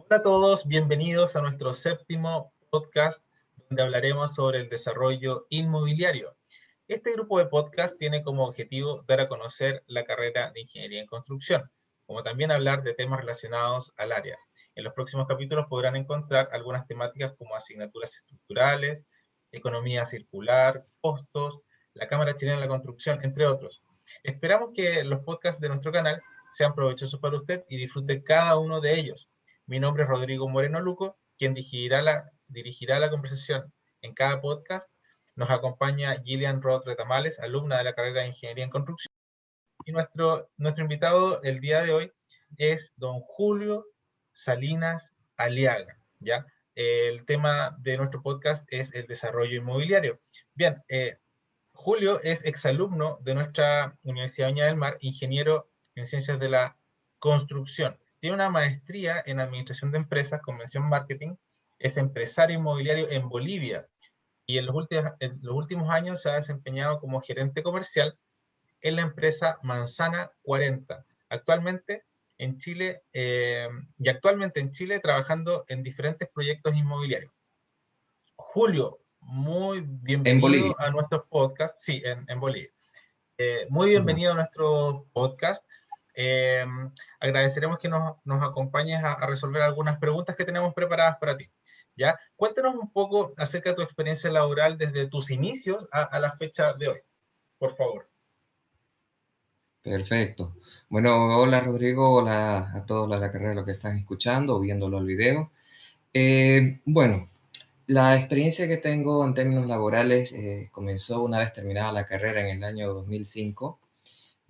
Hola a todos, bienvenidos a nuestro séptimo podcast donde hablaremos sobre el desarrollo inmobiliario. Este grupo de podcast tiene como objetivo dar a conocer la carrera de Ingeniería en Construcción, como también hablar de temas relacionados al área. En los próximos capítulos podrán encontrar algunas temáticas como asignaturas estructurales, economía circular, costos, la Cámara Chilena de la Construcción, entre otros. Esperamos que los podcasts de nuestro canal sean provechosos para usted y disfrute cada uno de ellos. Mi nombre es Rodrigo Moreno Luco, quien dirigirá la conversación en cada podcast. Nos acompaña Gillian Roth Retamales, alumna de la carrera de Ingeniería en Construcción. Y nuestro invitado el día de hoy es don Julio Salinas Aliaga, ¿ya? El tema de nuestro podcast es el desarrollo inmobiliario. Bien, Julio es exalumno de nuestra Universidad de Viña del Mar, ingeniero en ciencias de la construcción. Tiene una maestría en administración de empresas con mención marketing, es empresario inmobiliario en Bolivia y en los últimos años se ha desempeñado como gerente comercial en la empresa Manzana 40. Actualmente en Chile trabajando en diferentes proyectos inmobiliarios. Julio, muy En Bolivia. bienvenido a nuestros podcasts, sí, en Bolivia. Muy Ujú. bienvenido a nuestro podcast. Eh, Agradeceremos que nos acompañes a resolver algunas preguntas que tenemos preparadas para ti. ¿Ya? Cuéntanos un poco acerca de tu experiencia laboral desde tus inicios a la fecha de hoy, por favor. Perfecto. Bueno, hola Rodrigo, hola a todos los de la carrera los que están escuchando o viéndolo el video. Bueno, la experiencia que tengo en términos laborales comenzó una vez terminada la carrera en el año 2005.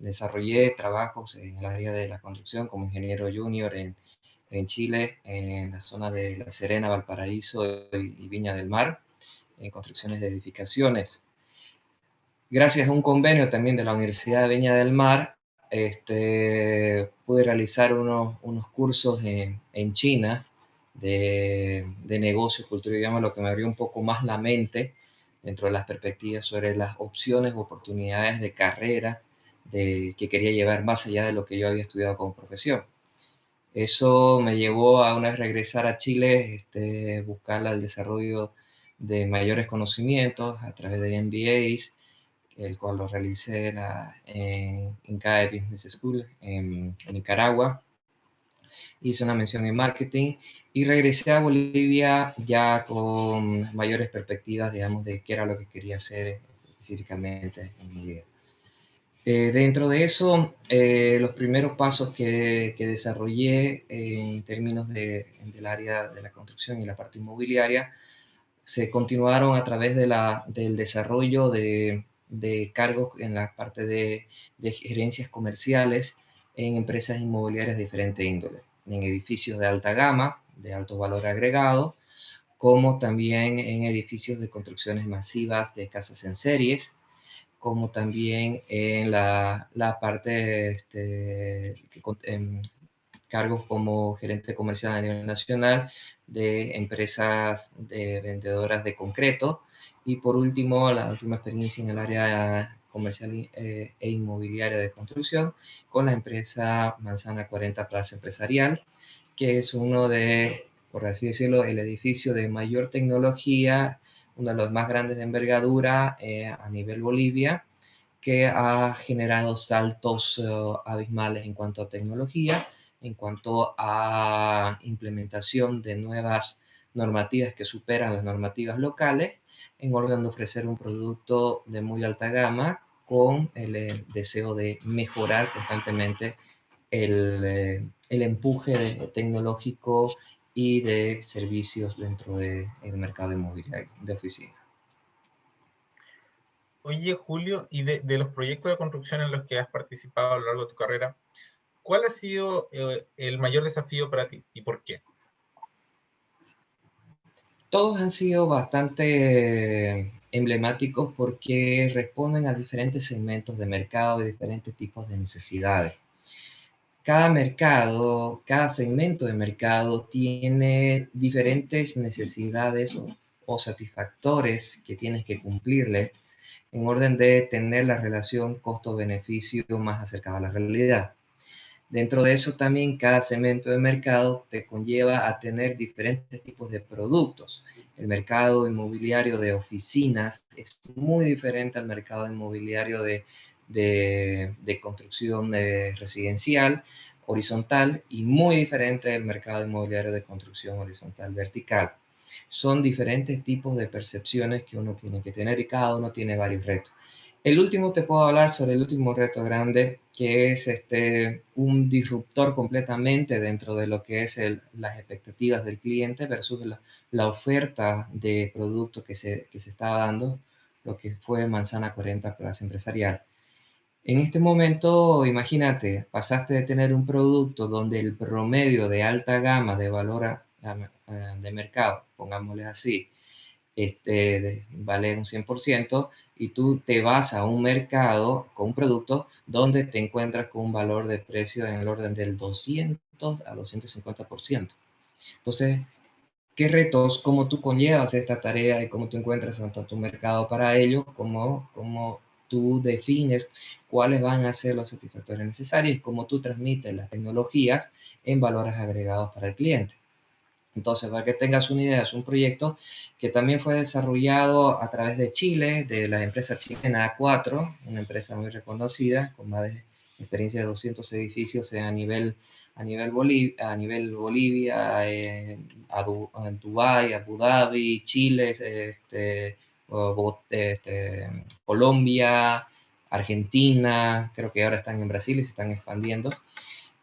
Desarrollé trabajos en el área de la construcción como ingeniero junior en Chile, en la zona de La Serena, Valparaíso y Viña del Mar, en construcciones de edificaciones. Gracias a un convenio también de la Universidad de Viña del Mar, pude realizar unos cursos en China de negocios, cultura y idioma, lo que me abrió un poco más la mente dentro de las perspectivas sobre las opciones o oportunidades de carrera que quería llevar más allá de lo que yo había estudiado como profesión. Eso me llevó a una vez regresar a Chile, buscar el desarrollo de mayores conocimientos a través de MBAs, el cual lo realicé en CAE Business School en Nicaragua. Hice una mención en marketing y regresé a Bolivia ya con mayores perspectivas, digamos, de qué era lo que quería hacer específicamente en mi vida. Dentro de eso, los primeros pasos que desarrollé en términos del área de la construcción y la parte inmobiliaria se continuaron a través del desarrollo de cargos en la parte de gerencias comerciales en empresas inmobiliarias de diferente índole, en edificios de alta gama, de alto valor agregado, como también en edificios de construcciones masivas de casas en series, como también en la parte en cargos como gerente comercial a nivel nacional de empresas de vendedoras de concreto. Y por último, la última experiencia en el área comercial e inmobiliaria de construcción con la empresa Manzana 40 Plaza Empresarial, que es uno de, por así decirlo, el edificio de mayor tecnología, uno de los más grandes de envergadura a nivel Bolivia, que ha generado saltos abismales en cuanto a tecnología, en cuanto a implementación de nuevas normativas que superan las normativas locales, en orden de ofrecer un producto de muy alta gama con el deseo de mejorar constantemente el empuje tecnológico y de servicios dentro del mercado inmobiliario de oficina. Oye, Julio, y de los proyectos de construcción en los que has participado a lo largo de tu carrera, ¿cuál ha sido el mayor desafío para ti y por qué? Todos han sido bastante emblemáticos porque responden a diferentes segmentos de mercado y diferentes tipos de necesidades. Cada mercado, cada segmento de mercado tiene diferentes necesidades o satisfactores que tienes que cumplirle en orden de tener la relación costo-beneficio más acercada a la realidad. Dentro de eso también cada segmento de mercado te conlleva a tener diferentes tipos de productos. El mercado inmobiliario de oficinas es muy diferente al mercado inmobiliario de construcción residencial horizontal y muy diferente del mercado inmobiliario de construcción horizontal vertical. Son diferentes tipos de percepciones que uno tiene que tener y cada uno tiene varios retos. El último te puedo hablar sobre el último reto grande, que es un disruptor completamente dentro de lo que es las expectativas del cliente versus la oferta de producto que se estaba dando, lo que fue Manzana 40 Plaza Empresarial. En este momento, imagínate, pasaste de tener un producto donde el promedio de alta gama de valor de mercado, pongámosle así, vale un 100% y tú te vas a un mercado con un producto donde te encuentras con un valor de precio en el orden del 200 a 250%. Entonces, ¿qué retos, cómo tú conllevas esta tarea y cómo tú encuentras tanto tu mercado para ello, cómo tú defines cuáles van a ser los satisfactores necesarios y cómo tú transmites las tecnologías en valores agregados para el cliente? Entonces, para que tengas una idea, es un proyecto que también fue desarrollado a través de Chile, de la empresa chilena A4, una empresa muy reconocida, con más de experiencia de 200 edificios a nivel Bolivia, Dubái, Abu Dhabi, Chile, Colombia, Argentina, creo que ahora están en Brasil y se están expandiendo.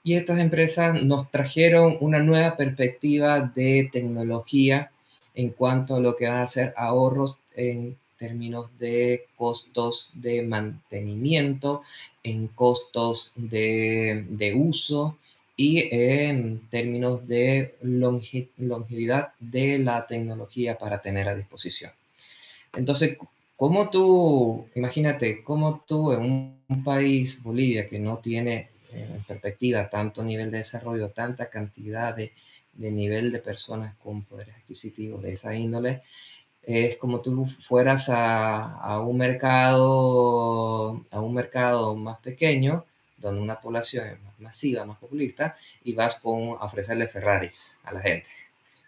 Y estas empresas nos trajeron una nueva perspectiva de tecnología en cuanto a lo que van a ser ahorros en términos de costos de mantenimiento, en costos de uso y en términos de longevidad de la tecnología para tener a disposición. Entonces, imagínate, cómo tú en un país, Bolivia, que no tiene en perspectiva tanto nivel de desarrollo, tanta cantidad de nivel de personas con poderes adquisitivos de esa índole, es como tú fueras a un mercado más pequeño, donde una población es más masiva, más populista, y vas a ofrecerle Ferraris a la gente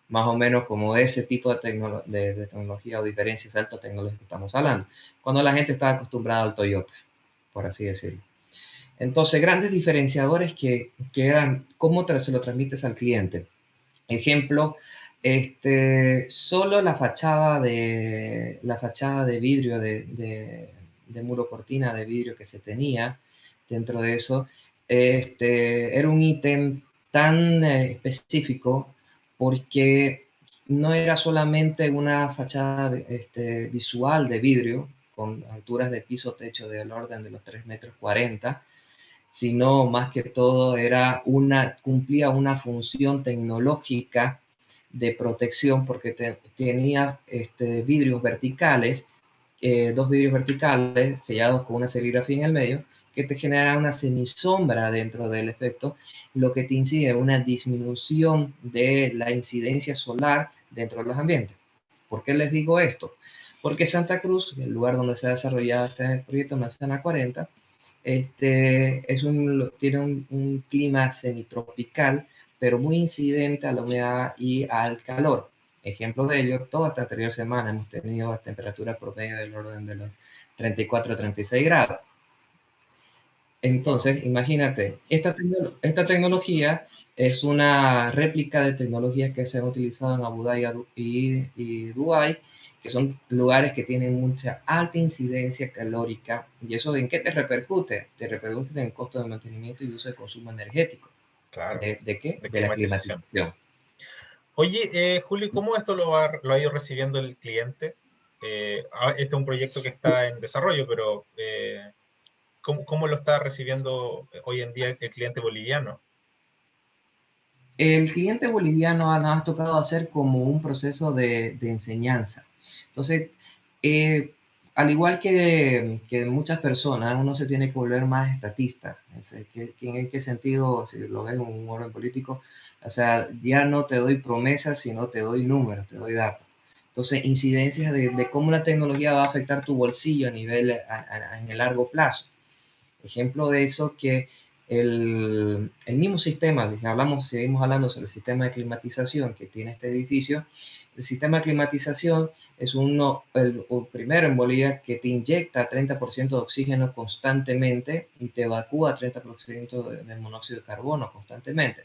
más o menos como ese tipo de tecnología o diferencias alta tecnológica que estamos hablando, cuando la gente está acostumbrada al Toyota, por así decirlo. Entonces, grandes diferenciadores que eran cómo se lo transmites al cliente. Ejemplo, solo la fachada de vidrio, de muro cortina de vidrio que se tenía dentro de eso, era un ítem tan específico porque no era solamente una fachada visual de vidrio con alturas de piso techo del orden de los 3,40 metros, sino más que todo cumplía una función tecnológica de protección porque tenía vidrios verticales, dos vidrios verticales sellados con una serigrafía en el medio, que te genera una semisombra dentro del efecto, lo que te incide en una disminución de la incidencia solar dentro de los ambientes. ¿Por qué les digo esto? Porque Santa Cruz, el lugar donde se ha desarrollado este proyecto Manzana 40, tiene un clima semitropical, pero muy incidente a la humedad y al calor. Ejemplo de ello, toda esta anterior semana hemos tenido temperatura promedio del orden de los 34 a 36 grados. Entonces, imagínate, esta tecnología es una réplica de tecnologías que se han utilizado en Abu Dhabi y Dubái, que son lugares que tienen mucha alta incidencia calórica. ¿Y eso en qué te repercute? Te repercute en el costo de mantenimiento y uso de consumo energético. Claro, ¿De qué? de De la climatización. climatización. Oye, Julio, ¿cómo esto lo ha ido recibiendo el cliente? Este es un proyecto que está en desarrollo, pero ¿cómo lo está recibiendo hoy en día el cliente boliviano? El cliente boliviano nos ha tocado hacer como un proceso de enseñanza. Entonces, eh, al igual que muchas personas, uno se tiene que volver más estatista. ¿En qué sentido? Si lo ves en un orden político, o sea, ya no te doy promesas, sino te doy números, te doy datos. Entonces, incidencias de cómo la tecnología va a afectar tu bolsillo en el largo plazo. Ejemplo de eso que el mismo sistema, seguimos hablando sobre el sistema de climatización que tiene este edificio. El sistema de climatización es el primero en Bolivia que te inyecta 30% de oxígeno constantemente y te evacúa 30% de monóxido de carbono constantemente.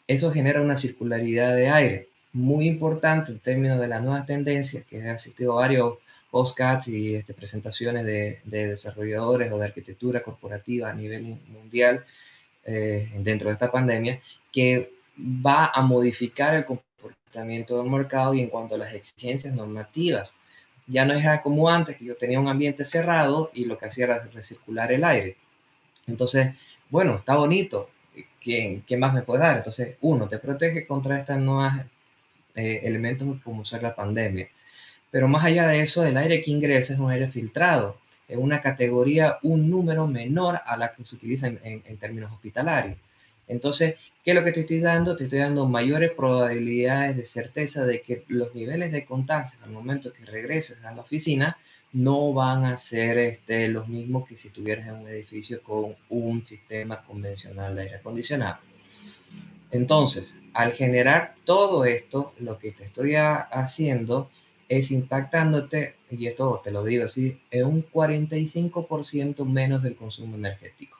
Eso genera una circularidad de aire muy importante en términos de las nuevas tendencias, que he asistido a varios podcasts y presentaciones de desarrolladores o de arquitectura corporativa a nivel mundial dentro de esta pandemia, que va a modificar el comportamiento del mercado y en cuanto a las exigencias normativas. Ya no era como antes, que yo tenía un ambiente cerrado y lo que hacía era recircular el aire. Entonces, bueno, está bonito. ¿Qué más me puede dar? Entonces, uno, te protege contra estos nuevos elementos como ser la pandemia. Pero más allá de eso, el aire que ingresa es un aire filtrado, es una categoría, un número menor a la que se utiliza en términos hospitalarios. Entonces, ¿qué es lo que te estoy dando? Te estoy dando mayores probabilidades de certeza de que los niveles de contagio al momento que regreses a la oficina no van a ser los mismos que si estuvieras en un edificio con un sistema convencional de aire acondicionado. Entonces, al generar todo esto, lo que te estoy haciendo es impactándote, y esto te lo digo así, en un 45% menos del consumo energético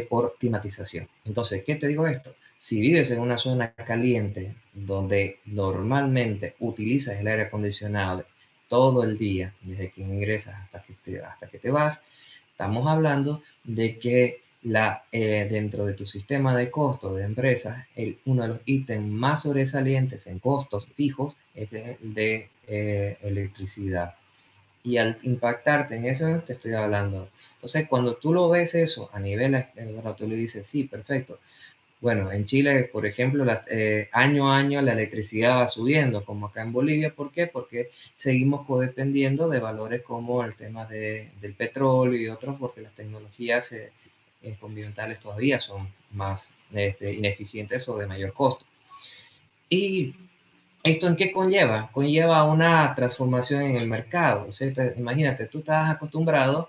por climatización. Entonces, ¿qué te digo esto? Si vives en una zona caliente donde normalmente utilizas el aire acondicionado todo el día, desde que ingresas hasta que te vas, estamos hablando de que dentro de tu sistema de costos de empresas, uno de los ítems más sobresalientes en costos fijos es el de electricidad. Y al impactarte en eso, te estoy hablando. Entonces, cuando tú lo ves eso a nivel, bueno, tú le dices, sí, perfecto. Bueno, en Chile, por ejemplo, año a año la electricidad va subiendo, como acá en Bolivia. ¿Por qué? Porque seguimos codependiendo de valores como el tema del petróleo y otros, porque las tecnologías ambientales todavía son más ineficientes o de mayor costo. ¿Y esto en qué conlleva? Conlleva una transformación en el mercado. O sea, imagínate, tú estás acostumbrado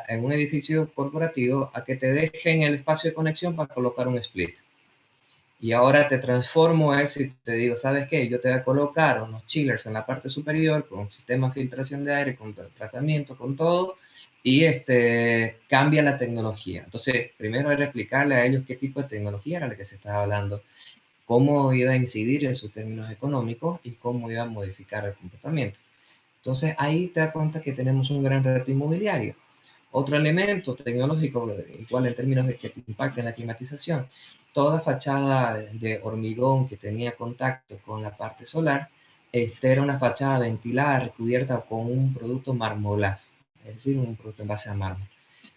en un edificio corporativo a que te dejen el espacio de conexión para colocar un split. Y ahora te transformo eso y te digo, ¿sabes qué? Yo te voy a colocar unos chillers en la parte superior con un sistema de filtración de aire, con tratamiento, con todo, y cambia la tecnología. Entonces, primero era explicarle a ellos qué tipo de tecnología era la que se estaba hablando, cómo iba a incidir en sus términos económicos y cómo iba a modificar el comportamiento. Entonces, ahí te das cuenta que tenemos un gran reto inmobiliario. Otro elemento tecnológico, igual en términos de que te impacta en la climatización, toda fachada de hormigón que tenía contacto con la parte solar, era una fachada ventilada, recubierta con un producto marmolaz, es decir, un producto en base a mármol,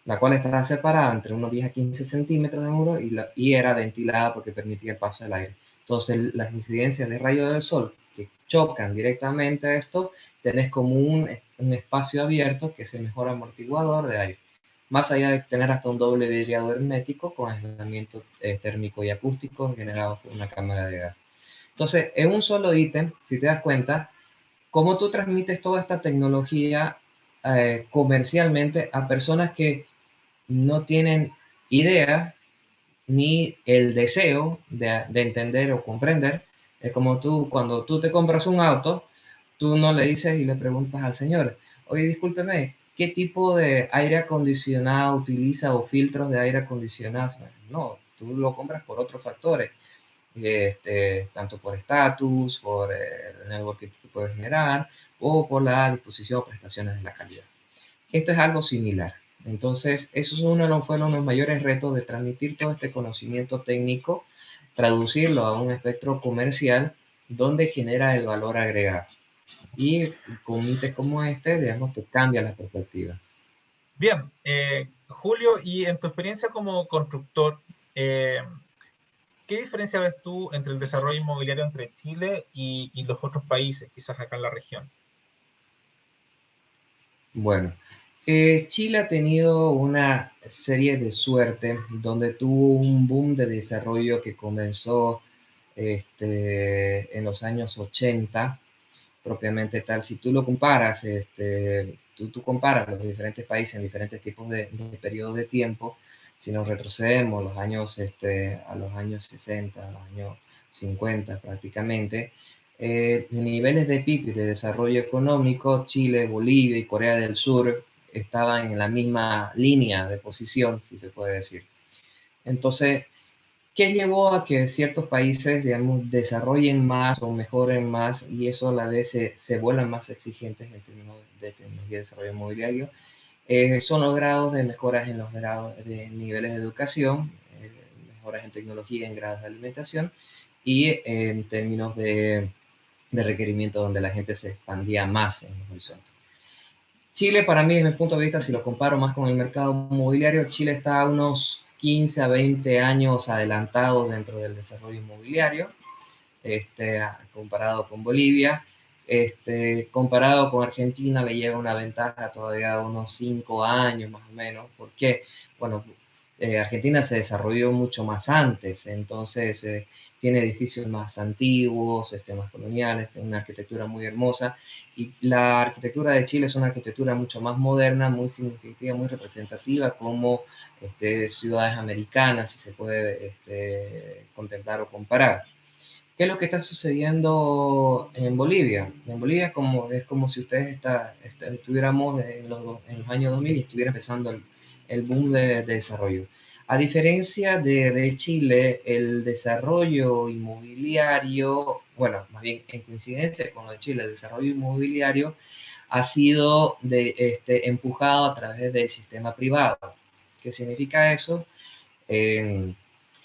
la cual estaba separada entre unos 10 a 15 centímetros de muro y era ventilada porque permitía el paso del aire. Entonces, las incidencias de rayos del sol que chocan directamente a esto, tenés como un espacio abierto que es el mejor amortiguador de aire. Más allá de tener hasta un doble vidriado hermético con aislamiento térmico y acústico generado por una cámara de gas. Entonces, en un solo ítem, si te das cuenta, cómo tú transmites toda esta tecnología comercialmente a personas que no tienen idea ni el deseo de entender o comprender. Es como tú, cuando tú te compras un auto, tú no le dices y le preguntas al señor, oye, discúlpeme, ¿qué tipo de aire acondicionado utiliza o filtros de aire acondicionado? No, tú lo compras por otros factores, tanto por estatus, por el network que tú puedes generar o por la disposición o prestaciones de la calidad. Esto es algo similar. Entonces, eso es fueron los mayores retos de transmitir todo este conocimiento técnico, traducirlo a un espectro comercial donde genera el valor agregado. Y con ítems como digamos, te cambia la perspectiva. Bien, Julio, y en tu experiencia como constructor, ¿qué diferencia ves tú entre el desarrollo inmobiliario entre Chile y los otros países, quizás acá en la región? Bueno, Chile ha tenido una serie de suerte donde tuvo un boom de desarrollo que comenzó en los años 80 propiamente tal. Si tú lo comparas, tú comparas los diferentes países en diferentes tipos de periodos de tiempo, Si nos retrocedemos a los años 60, a los años 50 prácticamente, niveles de PIB y de desarrollo económico, Chile, Bolivia y Corea del Sur estaban en la misma línea de posición, si se puede decir. Entonces, ¿qué llevó a que ciertos países, digamos, desarrollen más o mejoren más y eso a la vez se vuelvan más exigentes en términos de tecnología de desarrollo inmobiliario? Son los grados de mejoras en los grados de niveles de educación, mejoras en tecnología en grados de alimentación y en términos de requerimiento donde la gente se expandía más en los horizontes. Chile, para mí, desde mi punto de vista, si lo comparo más con el mercado inmobiliario, Chile está a unos 15 a 20 años adelantado dentro del desarrollo inmobiliario, comparado con Bolivia. Comparado con Argentina, le lleva una ventaja todavía de unos 5 años más o menos. ¿Por qué? Bueno, Argentina se desarrolló mucho más antes, entonces tiene edificios más antiguos, más coloniales, una arquitectura muy hermosa. Y la arquitectura de Chile es una arquitectura mucho más moderna, muy significativa, muy representativa, como ciudades americanas, si se puede contemplar o comparar. ¿Qué es lo que está sucediendo en Bolivia? En Bolivia es como si ustedes estuviéramos en los años 2000 y estuviera empezando el boom de desarrollo. A diferencia de Chile, el desarrollo inmobiliario, bueno, más bien en coincidencia con lo de Chile, el desarrollo inmobiliario ha sido empujado a través del sistema privado. ¿Qué significa eso?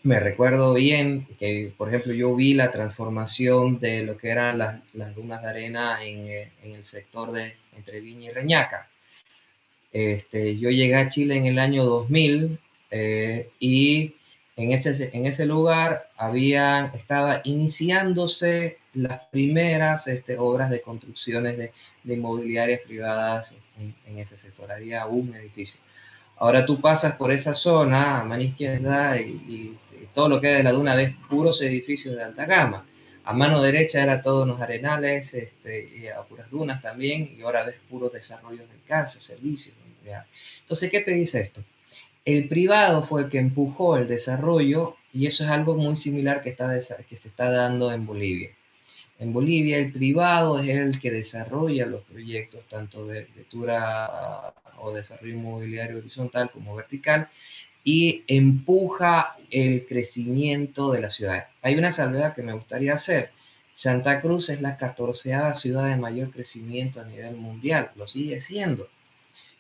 Me recuerdo bien que, por ejemplo, yo vi la transformación de lo que eran las dunas de arena en el sector de entre Viña y Reñaca. Yo llegué a Chile en el año 2000 y en ese lugar estaba iniciándose las primeras obras de construcciones de inmobiliarias privadas en ese sector. Había un edificio. Ahora tú pasas por esa zona a mano izquierda y todo lo que hay de la duna ves puros edificios de alta gama. A mano derecha era todos unos arenales y a puras dunas también, y ahora ves puros desarrollos de casas, servicios. ¿Ya? Entonces, ¿qué te dice esto? El privado fue el que empujó el desarrollo y eso es algo muy similar que se está dando en Bolivia. En Bolivia el privado es el que desarrolla los proyectos tanto de arquitectura o desarrollo inmobiliario horizontal como vertical y empuja el crecimiento de la ciudad. Hay una salvedad que me gustaría hacer. Santa Cruz es la 14ª ciudad de mayor crecimiento a nivel mundial, lo sigue siendo.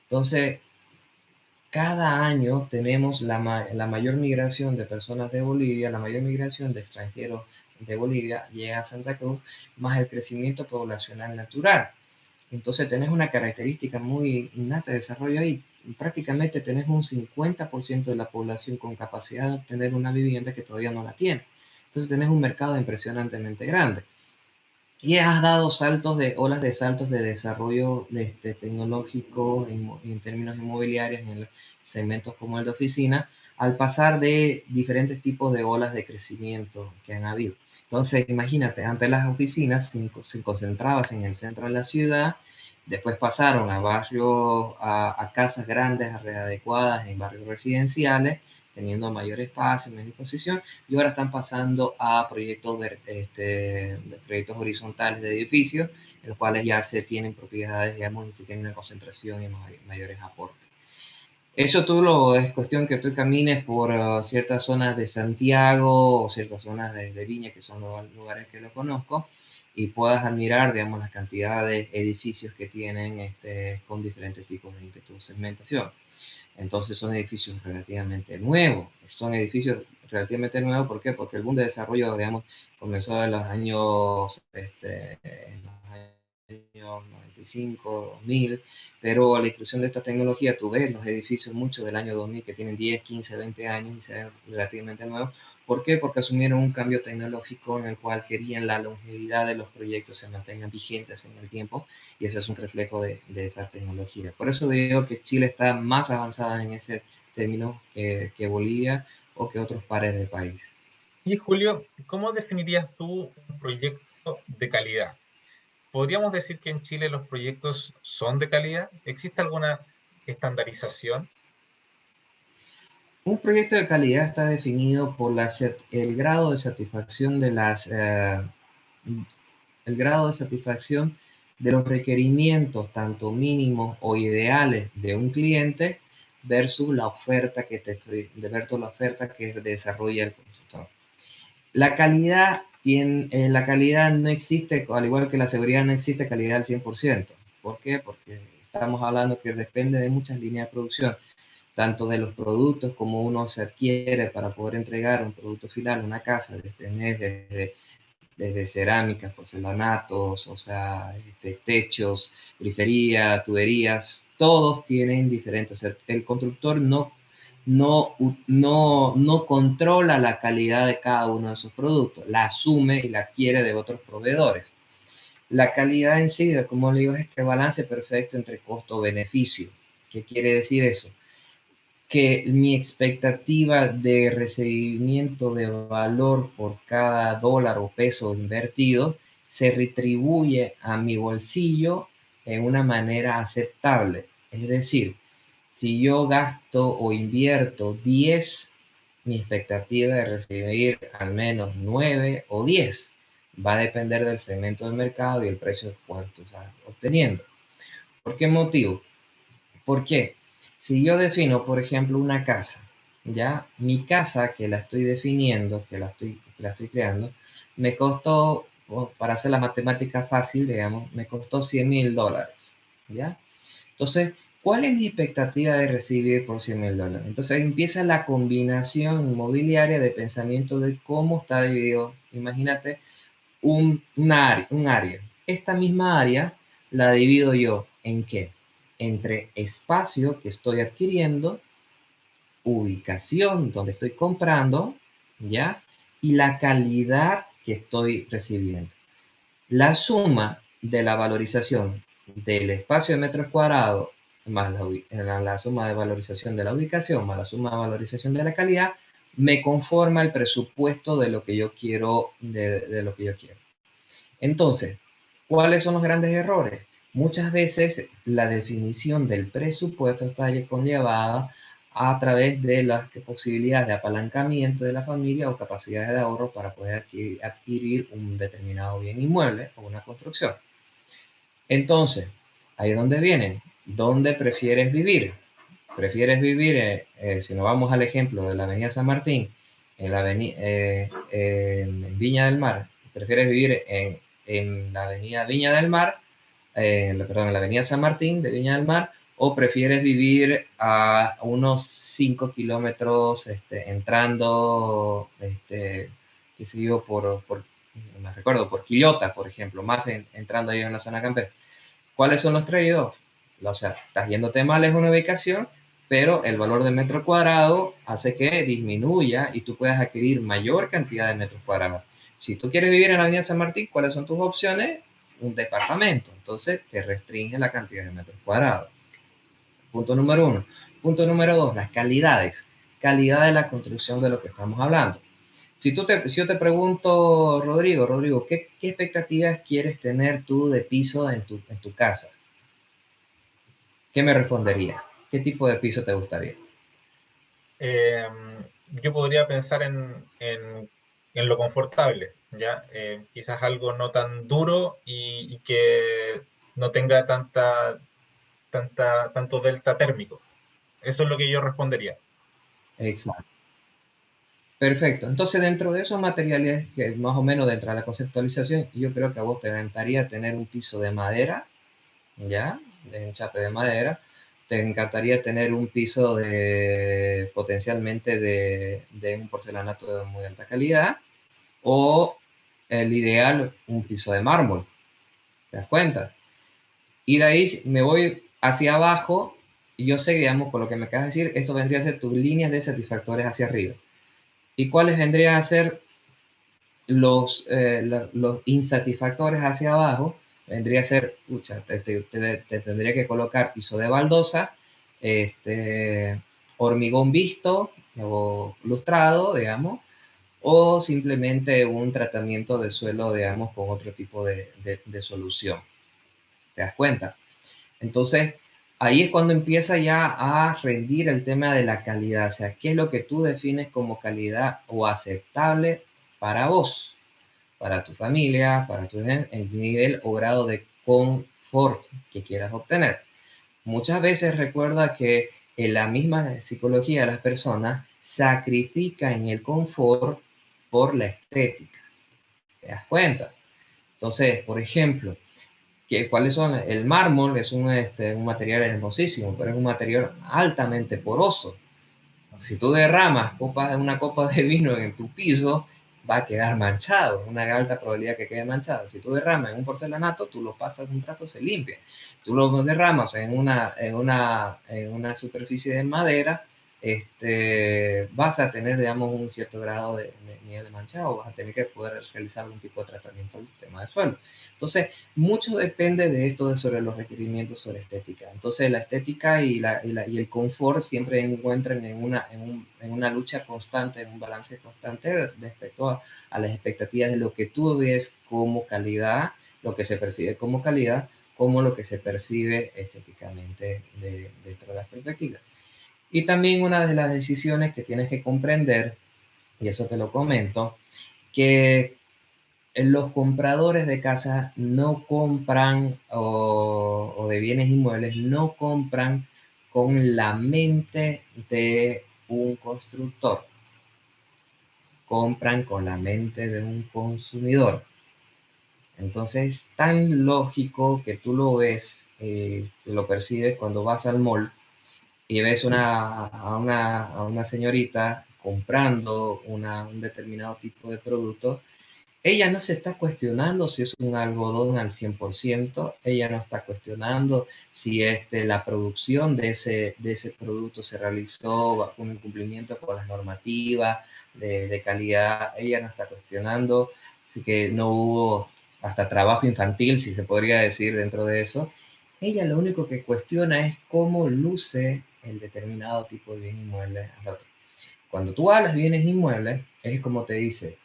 Entonces, cada año tenemos la mayor migración de personas de Bolivia, la mayor migración de extranjeros de Bolivia llega a Santa Cruz, más el crecimiento poblacional natural. Entonces tenés una característica muy innata de desarrollo ahí. Prácticamente tenés un 50% de la población con capacidad de obtener una vivienda que todavía no la tiene. Entonces tenés un mercado impresionantemente grande. Y has dado olas de saltos de desarrollo tecnológico en términos inmobiliarios en segmentos como el de oficina, al pasar de diferentes tipos de olas de crecimiento que han habido. Entonces, imagínate, antes las oficinas se concentraban en el centro de la ciudad, después pasaron a barrios, a casas grandes, adecuadas en barrios residenciales, teniendo mayor espacio, mayor disposición, y ahora están pasando a proyectos horizontales de edificios, en los cuales ya se tienen propiedades, digamos, y se tiene una concentración y mayores aportes. Eso es cuestión que tú camines por ciertas zonas de Santiago o ciertas zonas de Viña, que son los lugares que lo conozco, y puedas admirar, digamos, la cantidad de edificios que tienen con diferentes tipos de ímpetu segmentación. Entonces son edificios relativamente nuevos. Son edificios relativamente nuevos, ¿por qué? Porque el boom de desarrollo, digamos, comenzó en los años, en los años 95, 2000, pero a la inclusión de esta tecnología, tú ves los edificios, muchos del año 2000, que tienen 10, 15, 20 años y se ven relativamente nuevos. ¿Por qué? Porque asumieron un cambio tecnológico en el cual querían la longevidad de los proyectos se mantengan vigentes en el tiempo y ese es un reflejo de esa tecnología. Por eso digo que Chile está más avanzada en ese término que Bolivia o que otros pares de países. Y Julio, ¿cómo definirías tú un proyecto de calidad? ¿Podríamos decir que en Chile los proyectos son de calidad? ¿Existe alguna estandarización? Un proyecto de calidad está definido por el grado de satisfacción el grado de satisfacción de los requerimientos, tanto mínimos o ideales de un cliente, versus la oferta versus la oferta que desarrolla el constructor. La calidad no existe, al igual que la seguridad no existe calidad al 100%. ¿Por qué? Porque estamos hablando que depende de muchas líneas de producción, tanto de los productos como uno se adquiere para poder entregar un producto final, una casa, desde cerámicas, porcelanatos, o sea, techos, grifería, tuberías, todos tienen diferentes. O sea, el constructor no controla la calidad de cada uno de sus productos, la asume y la adquiere de otros proveedores. La calidad en sí, como le digo, es este balance perfecto entre costo-beneficio. ¿Qué quiere decir eso? Que mi expectativa de recibimiento de valor por cada dólar o peso invertido se retribuye a mi bolsillo en una manera aceptable. Es decir, si yo gasto o invierto 10, mi expectativa de recibir al menos 9 o 10 va a depender del segmento del mercado y el precio que puedo estar obteniendo. ¿Por qué motivo? ¿Por qué? Si yo defino, por ejemplo, una casa, ¿ya? Mi casa que la estoy definiendo, que la estoy creando, me costó, para hacer la matemática fácil, digamos, me costó $100.000, ¿ya? Entonces, ¿cuál es mi expectativa de recibir por $100.000? Entonces empieza la combinación inmobiliaria de pensamiento de cómo está dividido. Imagínate un área. Esta misma área la divido yo en qué? Entre espacio que estoy adquiriendo, ubicación donde estoy comprando, ¿ya? Y la calidad que estoy recibiendo. La suma de la valorización del espacio de metros cuadrados más la suma de valorización de la ubicación más la suma de valorización de la calidad me conforma el presupuesto de lo que yo quiero, de lo que yo quiero. Entonces, ¿cuáles son los grandes errores? Muchas veces la definición del presupuesto está conllevada a través de las posibilidades de apalancamiento de la familia o capacidades de ahorro para poder adquirir un determinado bien inmueble o una construcción. Entonces, ahí es donde viene. ¿Dónde prefieres vivir? ¿Prefieres vivir, si nos vamos al ejemplo de la Avenida San Martín, en Viña del Mar? ¿Prefieres vivir en la Avenida Viña del Mar, perdón, en la Avenida San Martín de Viña del Mar, o prefieres vivir a unos 5 kilómetros entrando, qué sé yo, me recuerdo, por Quillota, por ejemplo, más entrando ahí en la zona campestre? ¿Cuáles son los trade-offs? O sea, estás yéndote mal en una ubicación, pero el valor de metro cuadrado hace que disminuya y tú puedas adquirir mayor cantidad de metros cuadrados. Si tú quieres vivir en la Avenida San Martín, ¿cuáles son tus opciones? Un departamento. Entonces te restringe la cantidad de metros cuadrados. Punto número uno. Punto número dos, las calidades. Calidad de la construcción de lo que estamos hablando. Si yo te pregunto, Rodrigo, ¿qué expectativas quieres tener tú de piso en tu casa? ¿Qué me respondería? ¿Qué tipo de piso te gustaría? Yo podría pensar en lo confortable, ¿ya? Quizás algo no tan duro y que no tenga tanto delta térmico. Eso es lo que yo respondería. Exacto. Perfecto. Entonces, dentro de esos materiales, que más o menos dentro de la conceptualización, yo creo que a vos te encantaría tener un piso de madera, ¿ya? De enchape de madera. Te encantaría tener un piso potencialmente de un porcelanato de muy alta calidad, o el ideal, un piso de mármol. ¿Te das cuenta? Y de ahí me voy hacia abajo, y yo sé, digamos, con lo que me acabas de decir, eso vendría a ser tus líneas de satisfactores hacia arriba. ¿Y cuáles vendrían a ser los insatisfactores hacia abajo? Vendría a ser, pucha, te tendría que colocar piso de baldosa, hormigón visto o lustrado, digamos, o simplemente un tratamiento de suelo, digamos, con otro tipo de solución. ¿Te das cuenta? Entonces, ahí es cuando empieza ya a rendir el tema de la calidad. O sea, ¿qué es lo que tú defines como calidad o aceptable para vos, para tu familia, para tu el nivel o grado de confort que quieras obtener? Muchas veces recuerda que en la misma psicología de las personas sacrifica en el confort por la estética. ¿Te das cuenta? Entonces, por ejemplo, ¿cuáles son? El mármol es un material hermosísimo, pero es un material altamente poroso. Si tú derramas una copa de vino en tu piso, va a quedar manchado, una alta probabilidad que quede manchado. Si tú derramas en un porcelanato, tú lo pasas un trapo, se limpia. Tú lo derramas en una superficie de madera, vas a tener, digamos, un cierto grado de nivel de manchado, vas a tener que poder realizar algún tipo de tratamiento del sistema de suelo. Entonces, mucho depende de esto sobre los requerimientos sobre estética. Entonces, la estética y el confort siempre encuentran en una lucha constante, en un balance constante respecto a las expectativas de lo que tú ves como calidad, lo que se percibe como calidad, como lo que se percibe estéticamente dentro de las perspectivas. Y también una de las decisiones que tienes que comprender, y eso te lo comento, que los compradores de casa no compran o de bienes inmuebles, no compran con la mente de un constructor, compran con la mente de un consumidor. Entonces es tan lógico que tú lo ves, lo percibes cuando vas al mall y ves a una señorita comprando un determinado tipo de producto. Ella no se está cuestionando si es un algodón al 100%, ella no está cuestionando si la producción de ese producto se realizó bajo un cumplimiento con las normativas de calidad, ella no está cuestionando si que no hubo hasta trabajo infantil, si se podría decir dentro de eso. Ella lo único que cuestiona es cómo luce el determinado tipo de bien inmueble al otro. Cuando tú hablas de bienes inmuebles, es como te dice,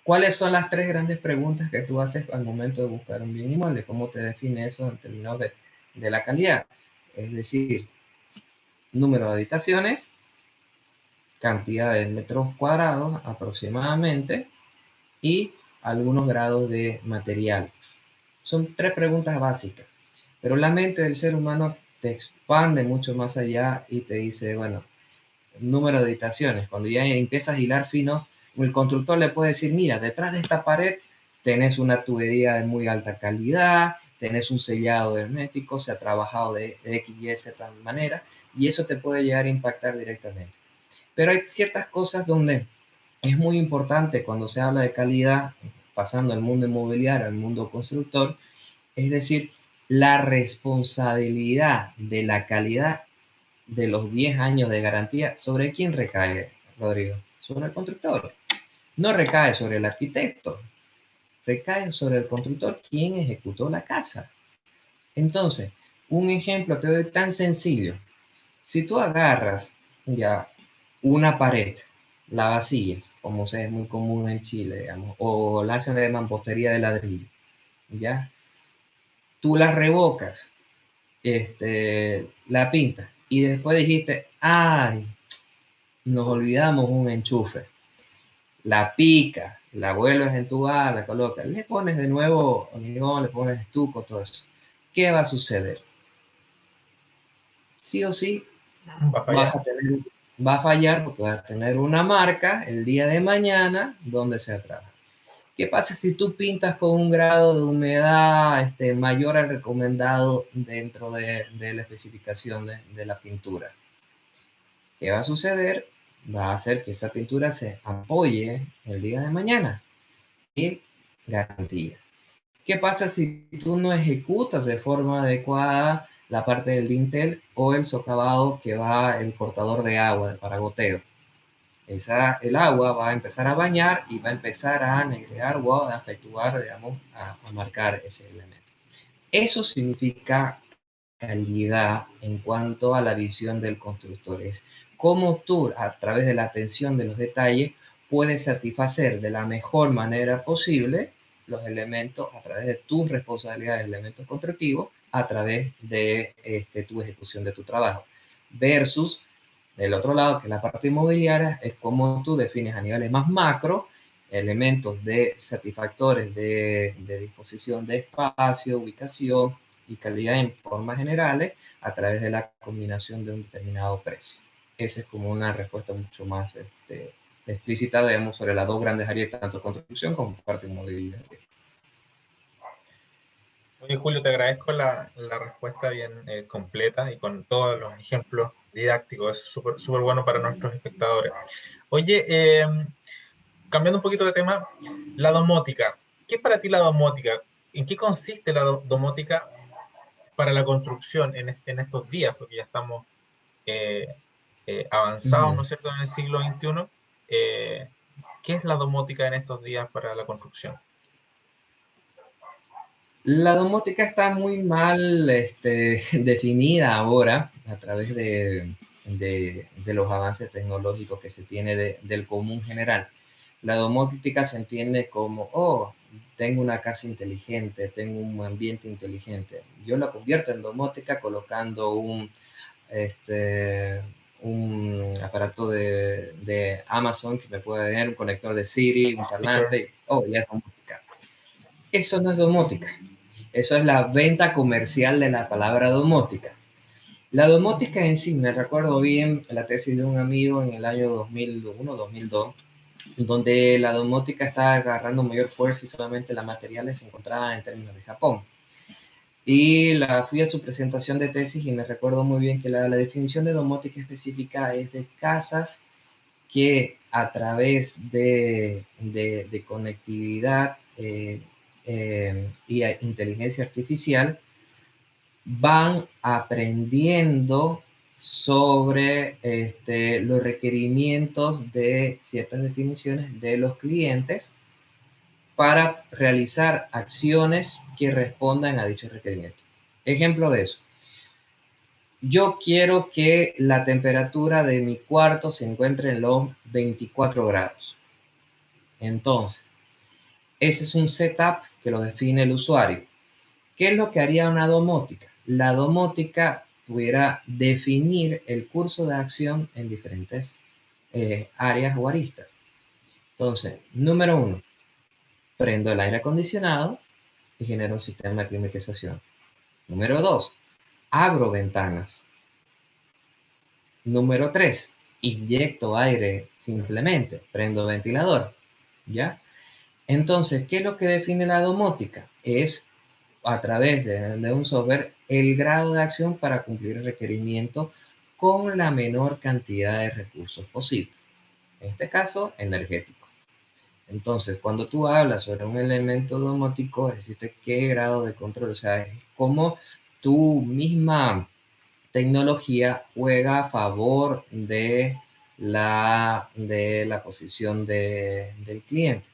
¿cuáles son las tres grandes preguntas que tú haces al momento de buscar un bien inmueble? ¿Cómo te define eso en términos de la calidad? Es decir, número de habitaciones, cantidad de metros cuadrados aproximadamente y algunos grados de material. Son tres preguntas básicas, pero la mente del ser humano te expande mucho más allá y te dice, bueno, número de habitaciones. Cuando ya empiezas a hilar fino, el constructor le puede decir, mira, detrás de esta pared tenés una tubería de muy alta calidad, tenés un sellado hermético, se ha trabajado de X y Z tal manera, y eso te puede llegar a impactar directamente. Pero hay ciertas cosas donde es muy importante cuando se habla de calidad, pasando al mundo inmobiliario, al mundo constructor, es decir, la responsabilidad de la calidad de los 10 años de garantía, ¿sobre quién recae, Rodrigo? Sobre el constructor. No recae sobre el arquitecto, recae sobre el constructor quien ejecutó la casa. Entonces, un ejemplo te doy tan sencillo. Si tú agarras ya una pared, la vacías, como es muy común en Chile, digamos, o la hacen de mampostería de ladrillo, ¿ya? Tú la revocas, la pintas, y después dijiste, ay, nos olvidamos un enchufe. La pica, la vuelves a entubar, la colocas, le pones de nuevo hormigón, le pones estuco, todo eso. ¿Qué va a suceder? Sí o sí Va a vas fallar. a tener, va a fallar porque vas a tener una marca el día de mañana donde se atrasa. ¿Qué pasa si tú pintas con un grado de humedad mayor al recomendado dentro de la especificación de la pintura? ¿Qué va a suceder? Va a hacer que esa pintura se apoye el día de mañana y garantía. ¿Qué pasa si tú no ejecutas de forma adecuada la parte del dintel o el socavado que va el cortador de agua para goteo? El agua va a empezar a bañar y va a empezar a negrear o a efectuar, digamos, a marcar ese elemento. Eso significa calidad en cuanto a la visión del constructor. Es cómo tú, a través de la atención de los detalles, puedes satisfacer de la mejor manera posible los elementos a través de tus responsabilidades de elementos constructivos a través de tu ejecución de tu trabajo. Versus del otro lado, que es la parte inmobiliaria, es como tú defines a niveles más macro elementos de satisfactores de disposición de espacio, ubicación y calidad en formas generales a través de la combinación de un determinado precio. Esa es como una respuesta mucho más explícita, digamos, sobre las dos grandes áreas, tanto construcción como parte inmobiliaria. Oye, Julio, te agradezco la respuesta bien completa y con todos los ejemplos didácticos. Es súper súper bueno para nuestros espectadores. Oye, cambiando un poquito de tema, la domótica. ¿Qué es para ti la domótica? ¿En qué consiste la domótica para la construcción en estos días? Porque ya estamos eh, avanzados, ¿no es cierto?, en el siglo XXI. Eh, ¿Qué es la domótica en estos días para la construcción? La domótica está muy mal definida ahora a través de los avances tecnológicos que se tiene del común general. La domótica se entiende como, oh, tengo una casa inteligente, tengo un ambiente inteligente. Yo la convierto en domótica colocando un aparato de Amazon que me puede dar un conector de Siri, un Speaker. parlante, y, oh, ya es domótica. Eso no es domótica. Eso es la venta comercial de la palabra domótica. La domótica en sí, me recuerdo bien la tesis de un amigo en el año 2001-2002, donde la domótica estaba agarrando mayor fuerza y solamente las materiales se encontraban en términos de Japón. Y fui a su presentación de tesis y me recuerdo muy bien que la definición de domótica específica es de casas que a través de conectividad y inteligencia artificial van aprendiendo sobre los requerimientos de ciertas definiciones de los clientes para realizar acciones que respondan a dichos requerimientos. Ejemplo de eso. Yo quiero que la temperatura de mi cuarto se encuentre en los 24 grados. Entonces, ese es un setup que lo define el usuario. ¿Qué es lo que haría una domótica? La domótica pudiera definir el curso de acción en diferentes áreas o aristas. Entonces, número uno, prendo el aire acondicionado y genero un sistema de climatización. Número dos, abro ventanas. Número 3, inyecto aire simplemente, prendo ventilador, ¿ya? Entonces, ¿qué es lo que define la domótica? Es a través de un software el grado de acción para cumplir el requerimiento con la menor cantidad de recursos posible. En este caso, energético. Entonces, cuando tú hablas sobre un elemento domótico, es decir, qué grado de control, o sea, es como tu misma tecnología juega a favor de la posición del cliente.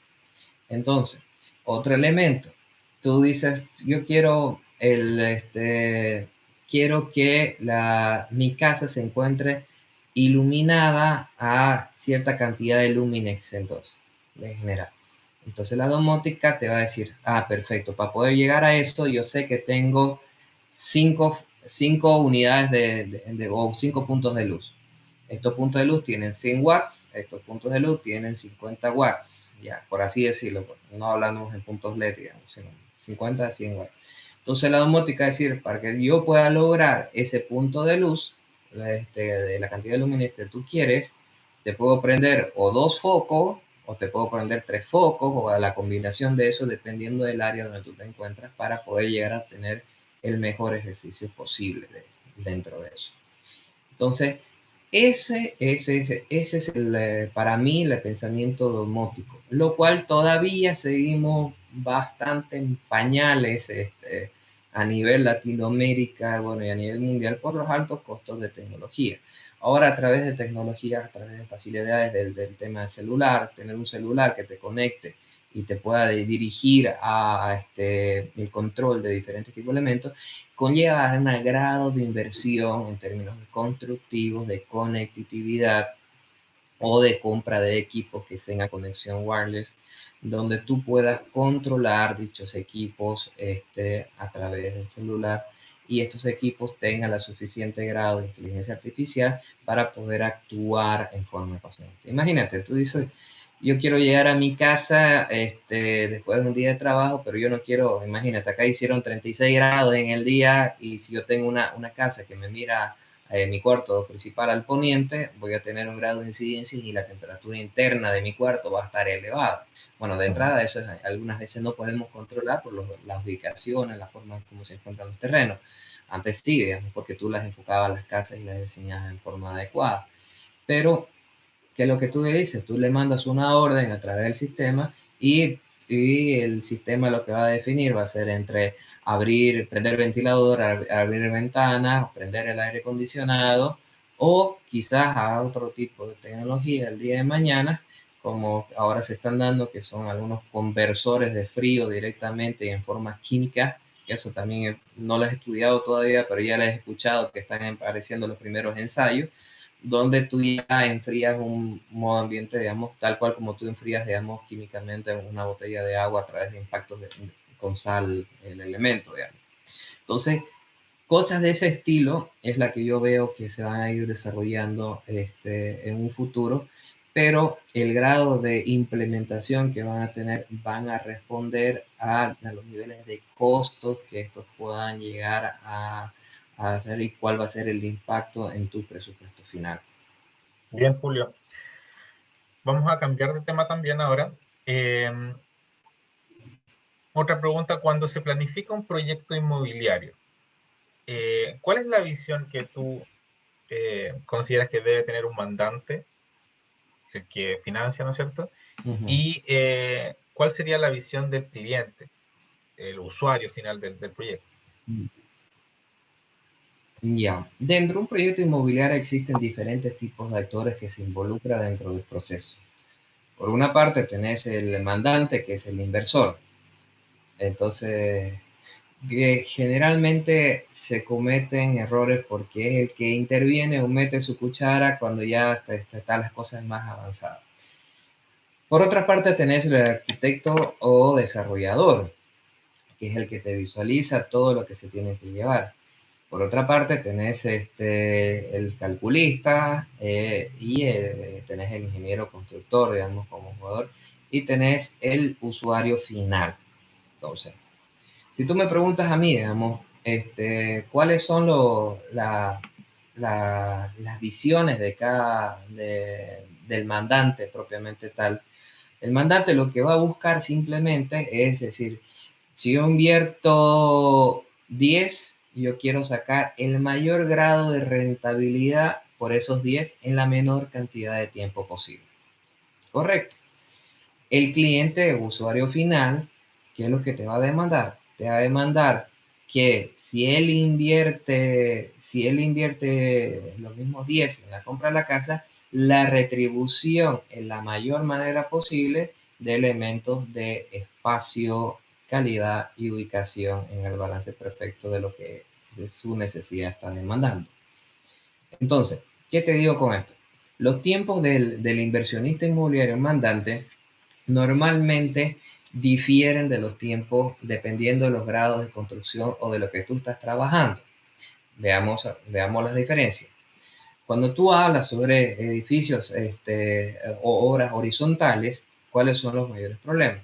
Entonces, otro elemento, tú dices, yo quiero que mi casa se encuentre iluminada a cierta cantidad de lúmenes entonces, en general. Entonces la domótica te va a decir, perfecto, para poder llegar a esto, yo sé que tengo cinco unidades o 5 puntos de luz. Estos puntos de luz tienen 100 watts, estos puntos de luz tienen 50 watts, ya, por así decirlo, no hablamos en puntos LED, digamos, sino 50 a 100 watts. Entonces la domótica es decir, para que yo pueda lograr ese punto de luz, de la cantidad de luminares que tú quieres, te puedo prender o 2 focos, o te puedo prender 3 focos, o a la combinación de eso, dependiendo del área donde tú te encuentras, para poder llegar a obtener el mejor ejercicio posible dentro de eso. Entonces, ese es para mí el pensamiento domótico, lo cual todavía seguimos bastante en pañales a nivel Latinoamérica, bueno, y a nivel mundial por los altos costos de tecnología. Ahora a través de tecnologías, a través de facilidades del tema del celular, tener un celular que te conecte y te pueda dirigir a el control de diferentes tipos de elementos, conlleva un grado de inversión en términos constructivos, de conectividad o de compra de equipos que tengan conexión wireless, donde tú puedas controlar dichos equipos a través del celular y estos equipos tengan la suficiente grado de inteligencia artificial para poder actuar en forma consciente. Imagínate, tú dices, yo quiero llegar a mi casa después de un día de trabajo, pero yo no quiero, imagínate, acá hicieron 36 grados en el día y si yo tengo una casa que me mira mi cuarto principal al poniente, voy a tener un grado de incidencia y la temperatura interna de mi cuarto va a estar elevada. Bueno, de entrada, eso algunas veces no podemos controlar por las ubicaciones, la forma en cómo se encuentran los terrenos. Antes sí, digamos, porque tú las enfocabas las casas y las diseñabas en forma adecuada. Pero que lo que tú le dices, tú le mandas una orden a través del sistema y el sistema lo que va a definir va a ser entre prender el ventilador, abrir ventanas, prender el aire acondicionado o quizás a otro tipo de tecnología el día de mañana, como ahora se están dando, que son algunos conversores de frío directamente en forma química, que eso también no lo he estudiado todavía, pero ya lo he escuchado que están apareciendo los primeros ensayos donde tú ya enfrías un modo ambiente, digamos, tal cual como tú enfrías, digamos, químicamente una botella de agua a través de impactos con sal, el elemento, digamos. Entonces, cosas de ese estilo es la que yo veo que se van a ir desarrollando en un futuro, pero el grado de implementación que van a tener van a responder a los niveles de costos que estos puedan llegar a hacer y cuál va a ser el impacto en tu presupuesto final. Bien, Julio. Vamos a cambiar de tema también ahora. Eh, Otra pregunta, cuando se planifica un proyecto inmobiliario, ¿cuál es la visión que tú consideras que debe tener un mandante, el que financia, ¿no es cierto? Ujú. Y ¿cuál sería la visión del cliente, el usuario final del proyecto? Ya, dentro de un proyecto inmobiliario existen diferentes tipos de actores que se involucran dentro del proceso. Por una parte tenés el mandante, que es el inversor. Entonces, que generalmente se cometen errores porque es el que interviene o mete su cuchara cuando ya están las cosas más avanzadas. Por otra parte tenés el arquitecto o desarrollador, que es el que te visualiza todo lo que se tiene que llevar. Por otra parte, tenés el calculista y tenés el ingeniero constructor, digamos, como jugador, y tenés el usuario final. Entonces, si tú me preguntas a mí, digamos, cuáles son las visiones de del mandante propiamente tal, el mandante lo que va a buscar simplemente es decir, si yo invierto 10, yo quiero sacar el mayor grado de rentabilidad por esos 10 en la menor cantidad de tiempo posible. Correcto. El cliente o usuario final, ¿qué es lo que te va a demandar? Te va a demandar que si él invierte los mismos 10 en la compra de la casa, la retribución en la mayor manera posible de elementos de espacio, calidad y ubicación en el balance perfecto de lo que su necesidad está demandando. Entonces, ¿qué te digo con esto? Los tiempos del inversionista inmobiliario mandante normalmente difieren de los tiempos dependiendo de los grados de construcción o de lo que tú estás trabajando. Veamos las diferencias. Cuando tú hablas sobre edificios o obras horizontales, ¿cuáles son los mayores problemas?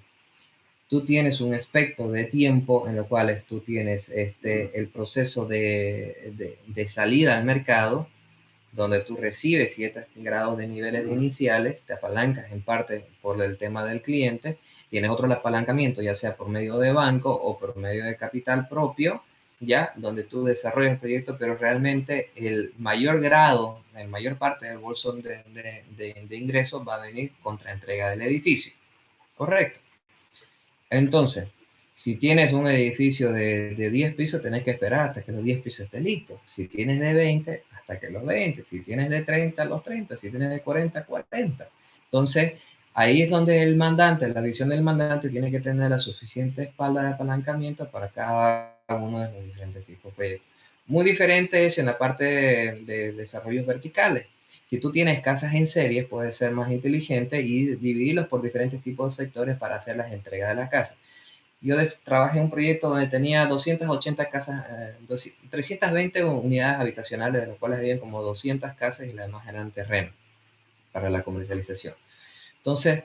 Tú tienes un espectro de tiempo en lo cual tú tienes el proceso de salida al mercado, donde tú recibes ciertos grados de niveles iniciales, te apalancas en parte por el tema del cliente, tienes otro apalancamiento, ya sea por medio de banco o por medio de capital propio, ya, donde tú desarrollas el proyecto, pero realmente el mayor grado, la mayor parte del bolsón de ingresos va a venir contra entrega del edificio. Correcto. Entonces, si tienes un edificio de 10 pisos, tenés que esperar hasta que los 10 pisos estén listos. Si tienes de 20, hasta que los 20. Si tienes de 30, los 30. Si tienes de 40, 40. Entonces, ahí es donde el mandante, la visión del mandante, tiene que tener la suficiente espalda de apalancamiento para cada uno de los diferentes tipos de proyectos. Muy diferente es en la parte de desarrollos verticales. Si tú tienes casas en serie, puedes ser más inteligente y dividirlos por diferentes tipos de sectores para hacer las entregas de la casa. trabajé en un proyecto donde tenía 280 casas, 320 unidades habitacionales, de las cuales había como 200 casas y las demás eran terrenos para la comercialización. Entonces,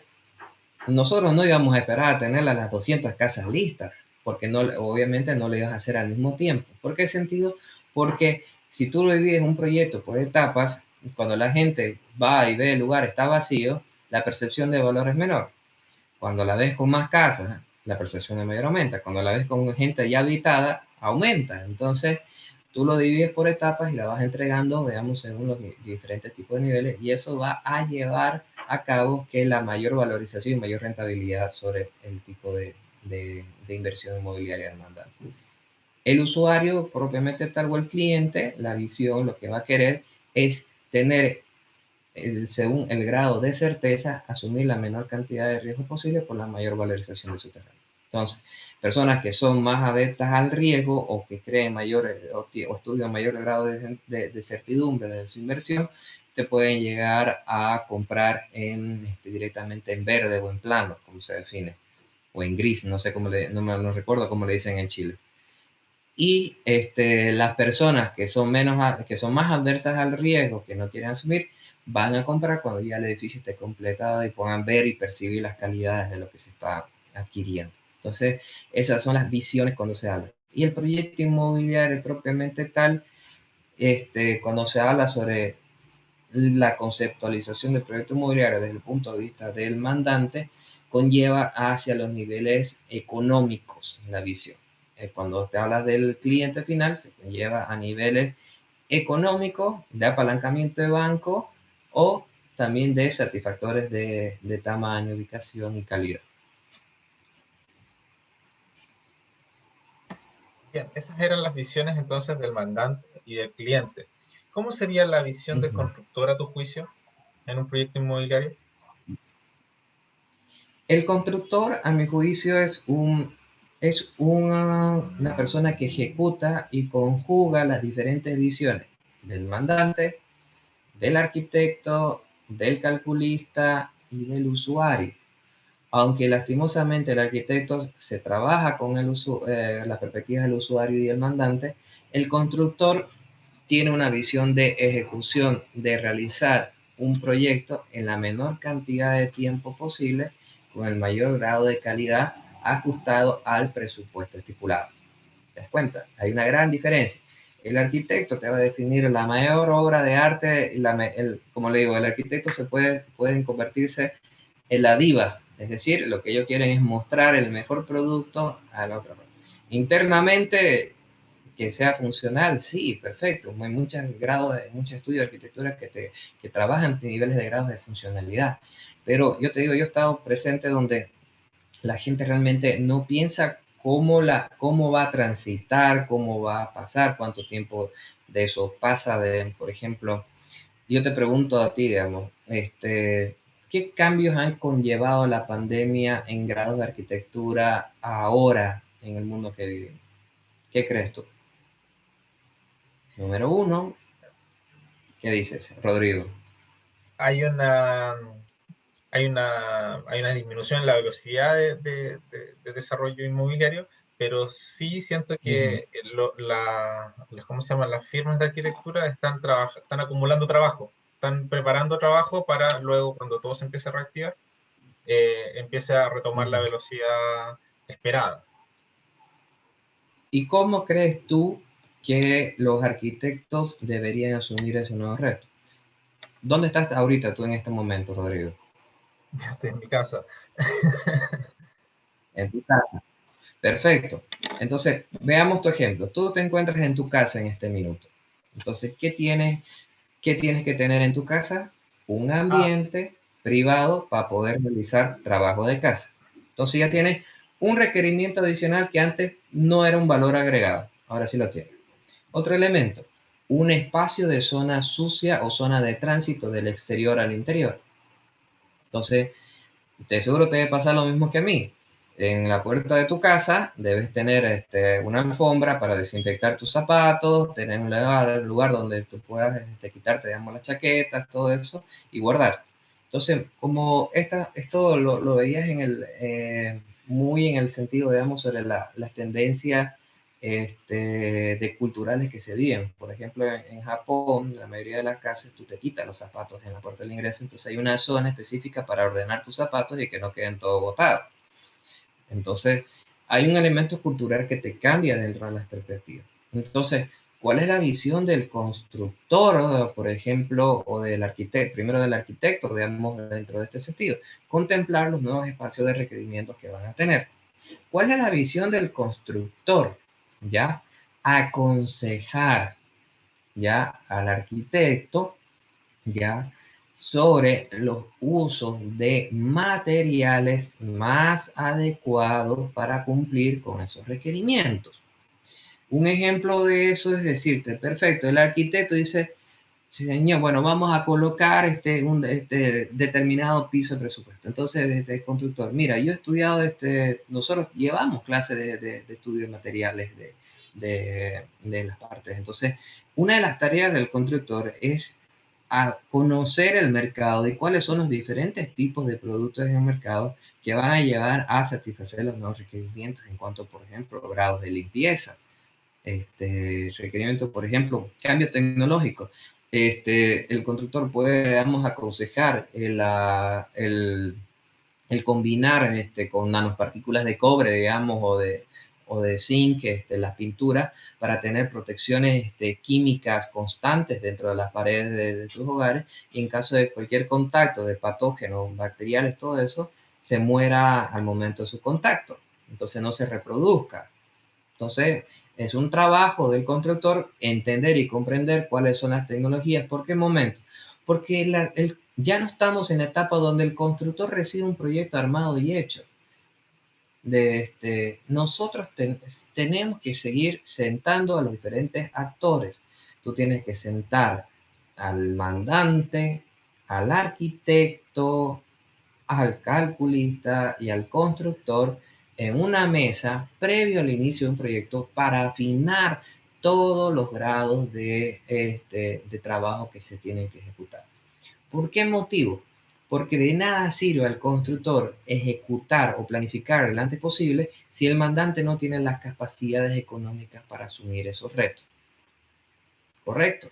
nosotros no íbamos a esperar a tener las 200 casas listas, porque no, obviamente no lo ibas a hacer al mismo tiempo. ¿Por qué sentido? Porque si tú lo divides un proyecto por etapas, cuando la gente va y ve el lugar está vacío, la percepción de valor es menor. Cuando la ves con más casas, la percepción de mayor aumenta. Cuando la ves con gente ya habitada, aumenta. Entonces, tú lo divides por etapas y la vas entregando, veamos, según los diferentes tipos de niveles, y eso va a llevar a cabo que la mayor valorización y mayor rentabilidad sobre el tipo de inversión inmobiliaria demandante. El usuario, propiamente tal, o el cliente, la visión, lo que va a querer es tener según el grado de certeza, asumir la menor cantidad de riesgo posible por la mayor valorización de su terreno. Entonces, personas que son más adeptas al riesgo o que creen mayor o estudian mayor grado de certidumbre de su inversión, te pueden llegar a comprar directamente en verde o en plano, como se define, o en gris, no sé cómo no recuerdo cómo le dicen en Chile. Y las personas que son que son más adversas al riesgo, que no quieren asumir, van a comprar cuando ya el edificio esté completado y puedan ver y percibir las calidades de lo que se está adquiriendo. Entonces, esas son las visiones cuando se habla. Y el proyecto inmobiliario propiamente tal, cuando se habla sobre la conceptualización del proyecto inmobiliario desde el punto de vista del mandante, conlleva hacia los niveles económicos la visión. Cuando te hablas del cliente final, se conlleva a niveles económicos, de apalancamiento de banco o también de satisfactores de tamaño, ubicación y calidad. Bien, esas eran las visiones entonces del mandante y del cliente. ¿Cómo sería la visión del constructor a tu juicio en un proyecto inmobiliario? El constructor, a mi juicio, es una persona que ejecuta y conjuga las diferentes visiones del mandante, del arquitecto, del calculista y del usuario. Aunque lastimosamente el arquitecto se trabaja con las perspectivas del usuario y el mandante, el constructor tiene una visión de ejecución, de realizar un proyecto en la menor cantidad de tiempo posible, con el mayor grado de calidad ajustado al presupuesto estipulado. ¿Te das cuenta? Hay una gran diferencia. El arquitecto te va a definir la mayor obra de arte, como le digo, el arquitecto pueden convertirse en la diva, es decir, lo que ellos quieren es mostrar el mejor producto a la otra parte. Internamente, que sea funcional, sí, perfecto. Hay muchos estudios de arquitectura que trabajan en niveles de grados de funcionalidad. Pero yo te digo, yo he estado presente donde la gente realmente no piensa cómo va a transitar, cómo va a pasar, cuánto tiempo de eso pasa. Por ejemplo, yo te pregunto a ti, digamos, ¿qué cambios han conllevado la pandemia en grados de arquitectura ahora en el mundo que vivimos? ¿Qué crees tú? Número uno, ¿qué dices, Rodrigo? Hay una, hay una disminución en la velocidad de desarrollo inmobiliario, pero sí siento Ujú. que ¿cómo se llaman? Las firmas de arquitectura están acumulando trabajo, están preparando trabajo para luego, cuando todo se empiece a reactivar, empiece a retomar la Ujú. velocidad esperada. ¿Y cómo crees tú que los arquitectos deberían asumir ese nuevo reto? ¿Dónde estás ahorita tú en este momento, Rodrigo? Yo estoy en mi casa. En tu casa. Perfecto. Entonces, veamos tu ejemplo. Tú te encuentras en tu casa en este minuto. Entonces, qué tienes que tener en tu casa? Un Ah, ambiente privado para poder realizar trabajo de casa. Entonces ya tienes un requerimiento adicional que antes no era un valor agregado. Ahora sí lo tienes. Otro elemento, un espacio de zona sucia o zona de tránsito del exterior al interior. Entonces, de seguro te debe pasar lo mismo que a mí. En la puerta de tu casa debes tener una alfombra para desinfectar tus zapatos, tener un lugar donde tú puedas quitarte, digamos, las chaquetas, todo eso, y guardar. Entonces, como esto lo veías muy en el sentido, digamos, sobre las tendencias culturales que se viven. Por ejemplo, en Japón, la mayoría de las casas, tú te quitas los zapatos en la puerta del ingreso, entonces hay una zona específica para ordenar tus zapatos y que no queden todos botados. Entonces, hay un elemento cultural que te cambia dentro de las perspectivas. Entonces, ¿cuál es la visión del constructor, por ejemplo, o del arquitecto? Primero del arquitecto, digamos, dentro de este sentido. Contemplar los nuevos espacios de requerimientos que van a tener. ¿Cuál es la visión del constructor? ¿Ya? Aconsejar, ¿ya? Al arquitecto, ¿ya? Sobre los usos de materiales más adecuados para cumplir con esos requerimientos. Un ejemplo de eso es decirte, perfecto, el arquitecto dice, señor, bueno, vamos a colocar un determinado piso de presupuesto. Entonces, el constructor, mira, yo he estudiado, nosotros llevamos clases de estudio de materiales de las partes. Entonces, una de las tareas del constructor es a conocer el mercado y cuáles son los diferentes tipos de productos en el mercado que van a llevar a satisfacer los nuevos requerimientos en cuanto, por ejemplo, grados de limpieza, requerimientos, por ejemplo, cambios tecnológicos. El constructor puede, digamos, aconsejar el combinar con nanopartículas de cobre, digamos, o de zinc, las pinturas, para tener protecciones químicas constantes dentro de las paredes de sus hogares, y en caso de cualquier contacto de patógenos, bacteriales, todo eso, se muera al momento de su contacto, entonces no se reproduzca. Entonces, es un trabajo del constructor entender y comprender cuáles son las tecnologías. ¿Por qué momento? Porque ya no estamos en la etapa donde el constructor recibe un proyecto armado y hecho. Nosotros tenemos que seguir sentando a los diferentes actores. Tú tienes que sentar al mandante, al arquitecto, al calculista y al constructor en una mesa previo al inicio de un proyecto para afinar todos los grados de trabajo que se tienen que ejecutar. ¿Por qué motivo? Porque de nada sirve al constructor ejecutar o planificar lo antes posible si el mandante no tiene las capacidades económicas para asumir esos retos. ¿Correcto?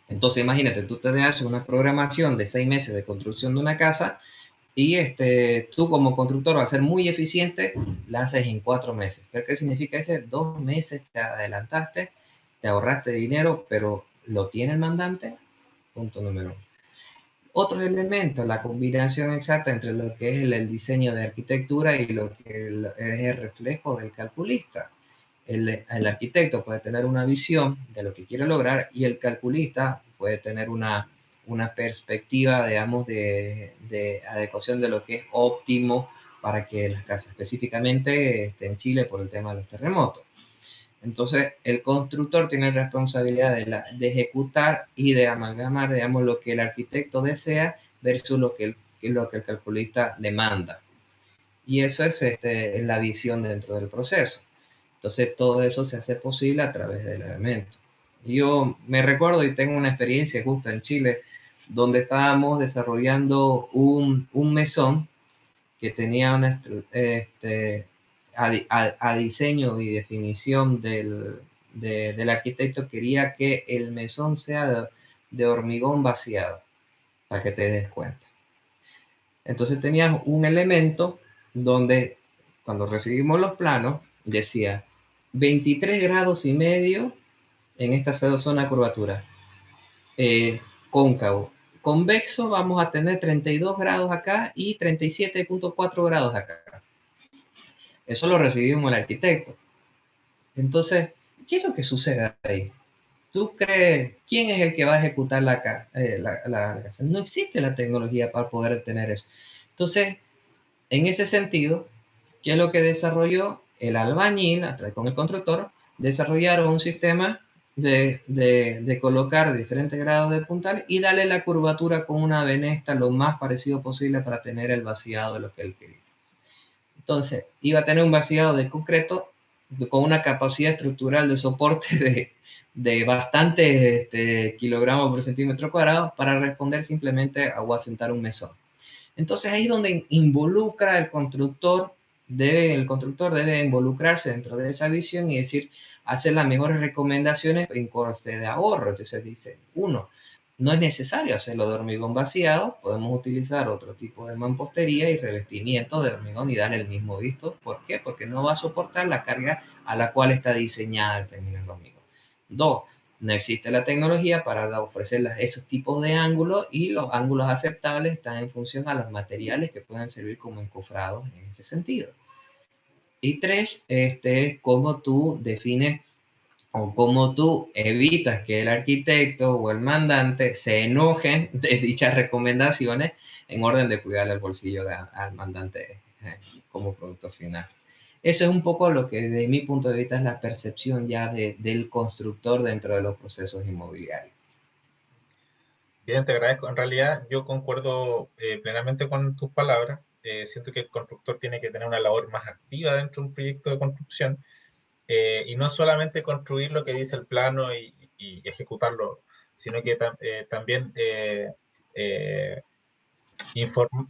Entonces imagínate, tú te haces una programación de 6 meses de construcción de una casa y tú como constructor, al ser muy eficiente, la haces en 4 meses. ¿Pero qué significa eso? 2 meses te adelantaste, te ahorraste dinero, pero ¿lo tiene el mandante? Punto número 1. Otro elemento, la combinación exacta entre lo que es el diseño de arquitectura y lo que es el reflejo del calculista. El arquitecto puede tener una visión de lo que quiere lograr y el calculista puede tener una perspectiva, digamos, de adecuación de lo que es óptimo para que las casas, específicamente en Chile por el tema de los terremotos. Entonces, el constructor tiene responsabilidad de ejecutar y de amalgamar, digamos, lo que el arquitecto desea versus lo que el calculista demanda. Y eso es la visión dentro del proceso. Entonces, todo eso se hace posible a través del elemento. Yo me recuerdo y tengo una experiencia justo en Chile, donde estábamos desarrollando un mesón que tenía a diseño y definición del arquitecto, quería que el mesón sea de hormigón vaciado, para que te des cuenta. Entonces tenías un elemento donde cuando recibimos los planos decía 23 grados y medio en esta zona de curvatura, cóncavo. Convexo vamos a tener 32 grados acá y 37.4 grados acá. Eso lo recibimos el arquitecto. Entonces, ¿qué es lo que sucede ahí? ¿Tú crees quién es el que va a ejecutar la casa? No existe la tecnología para poder tener eso. Entonces, en ese sentido, ¿qué es lo que desarrolló el albañil con el constructor? Desarrollaron un sistema de colocar diferentes grados de puntal y darle la curvatura con una venesta lo más parecido posible para tener el vaciado de lo que él quería. Entonces, iba a tener un vaciado de concreto con una capacidad estructural de soporte de bastantes kilogramos por centímetro cuadrado para responder simplemente a asentar un mesón. Entonces ahí es donde involucra el constructor el constructor debe involucrarse dentro de esa visión y decir, hacer las mejores recomendaciones en coste de ahorro. Entonces dice, uno, no es necesario hacerlo de hormigón vaciado, podemos utilizar otro tipo de mampostería y revestimiento de hormigón y dar el mismo visto. ¿Por qué? Porque no va a soportar la carga a la cual está diseñada el término hormigón. Dos, no existe la tecnología para ofrecer esos tipos de ángulos y los ángulos aceptables están en función a los materiales que pueden servir como encofrados en ese sentido. Y tres, es cómo tú defines o cómo tú evitas que el arquitecto o el mandante se enojen de dichas recomendaciones en orden de cuidar el bolsillo al mandante como producto final. Eso es un poco lo que desde mi punto de vista es la percepción ya del constructor dentro de los procesos inmobiliarios. Bien, te agradezco. En realidad, yo concuerdo plenamente con tus palabras. Siento que el constructor tiene que tener una labor más activa dentro de un proyecto de construcción y no solamente construir lo que dice el plano y ejecutarlo, sino que también eh,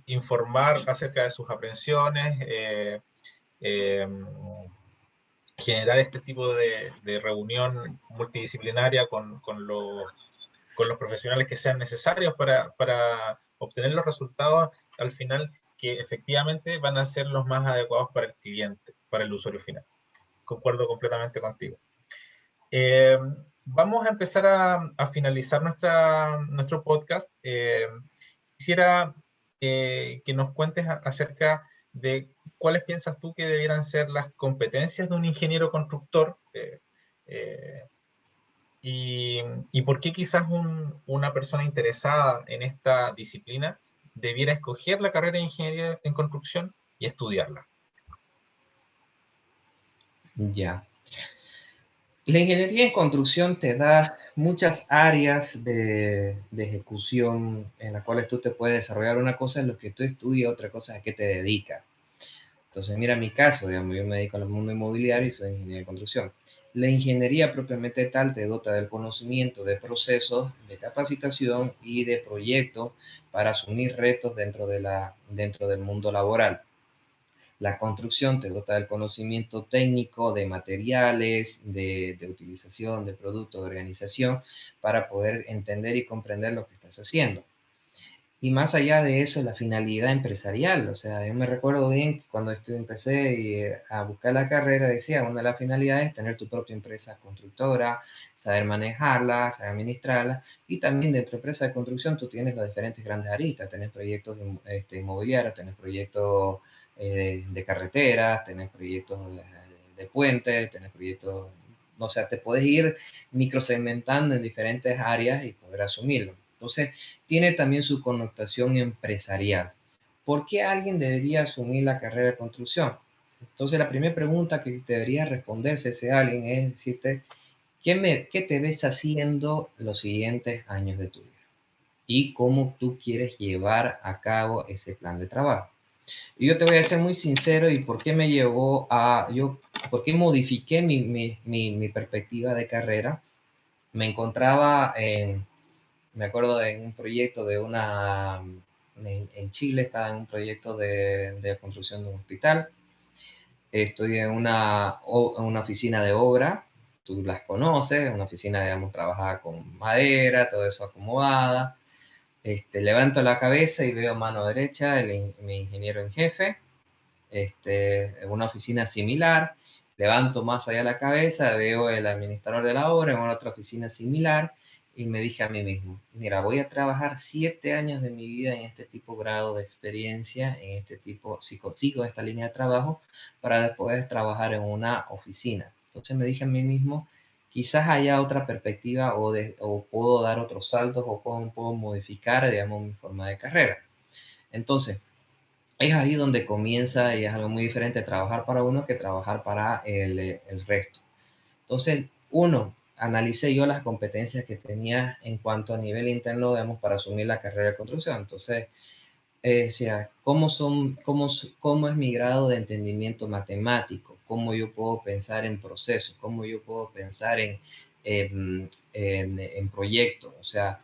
informar acerca de sus aprensiones, eh, generar este tipo de reunión multidisciplinaria con los profesionales que sean necesarios para obtener los resultados al final que efectivamente van a ser los más adecuados para el cliente, para el usuario final. Concuerdo completamente contigo. Eh, Vamos a empezar a finalizar nuestro podcast. Quisiera que nos cuentes acerca de cuáles piensas tú que debieran ser las competencias de un ingeniero constructor eh, y, y por qué quizás una persona interesada en esta disciplina debiera escoger la carrera de ingeniería en construcción y estudiarla. Ya. La ingeniería en construcción te da muchas áreas de ejecución en las cuales tú te puedes desarrollar. Una cosa es lo que tú estudias, otra cosa es a qué te dedicas. Entonces, mira mi caso, digamos, yo me dedico al mundo inmobiliario y soy ingeniero de construcción. La ingeniería propiamente tal te dota del conocimiento de procesos, de capacitación y de proyectos para asumir retos dentro del mundo laboral. La construcción te dota del conocimiento técnico de materiales, de utilización de productos, de organización, para poder entender y comprender lo que estás haciendo. Y más allá de eso, la finalidad empresarial. O sea, yo me recuerdo bien que cuando empecé a buscar la carrera, decía, una de las finalidades es tener tu propia empresa constructora, saber manejarla, saber administrarla. Y también dentro de empresa de construcción tú tienes las diferentes grandes aristas. Tenés proyectos inmobiliarios, tenés proyectos de carreteras, tenés proyectos de puentes, tenés proyectos... O sea, te puedes ir microsegmentando en diferentes áreas y poder asumirlo. Entonces, tiene también su connotación empresarial. ¿Por qué alguien debería asumir la carrera de construcción? Entonces, la primera pregunta que debería responderse ese alguien es decirte, ¿qué te ves haciendo los siguientes años de tu vida? Y cómo tú quieres llevar a cabo ese plan de trabajo. Y yo te voy a ser muy sincero y por qué me llevó por qué modifiqué mi perspectiva de carrera. Me encontraba me acuerdo en un proyecto en Chile estaba en un proyecto de construcción de un hospital. Estoy en una oficina de obra, tú las conoces, una oficina, digamos, trabajada con madera, todo eso acomodada. Levanto la cabeza y veo mano derecha mi ingeniero en jefe, en una oficina similar. Levanto más allá la cabeza, veo el administrador de la obra en otra oficina similar y me dije a mí mismo, mira, voy a trabajar 7 años de mi vida en este tipo grado de experiencia, en este tipo, si consigo esta línea de trabajo, para después trabajar en una oficina. Entonces me dije a mí mismo, quizás haya otra perspectiva o puedo dar otros saltos o puedo modificar, digamos, mi forma de carrera. Entonces, es ahí donde comienza y es algo muy diferente trabajar para uno que trabajar para el resto. Entonces, uno, analicé yo las competencias que tenía en cuanto a nivel interno, digamos, para asumir la carrera de construcción. Entonces, decía, ¿cómo es mi grado de entendimiento matemático? ¿Cómo yo puedo pensar en procesos? ¿Cómo yo puedo pensar en proyectos? O sea,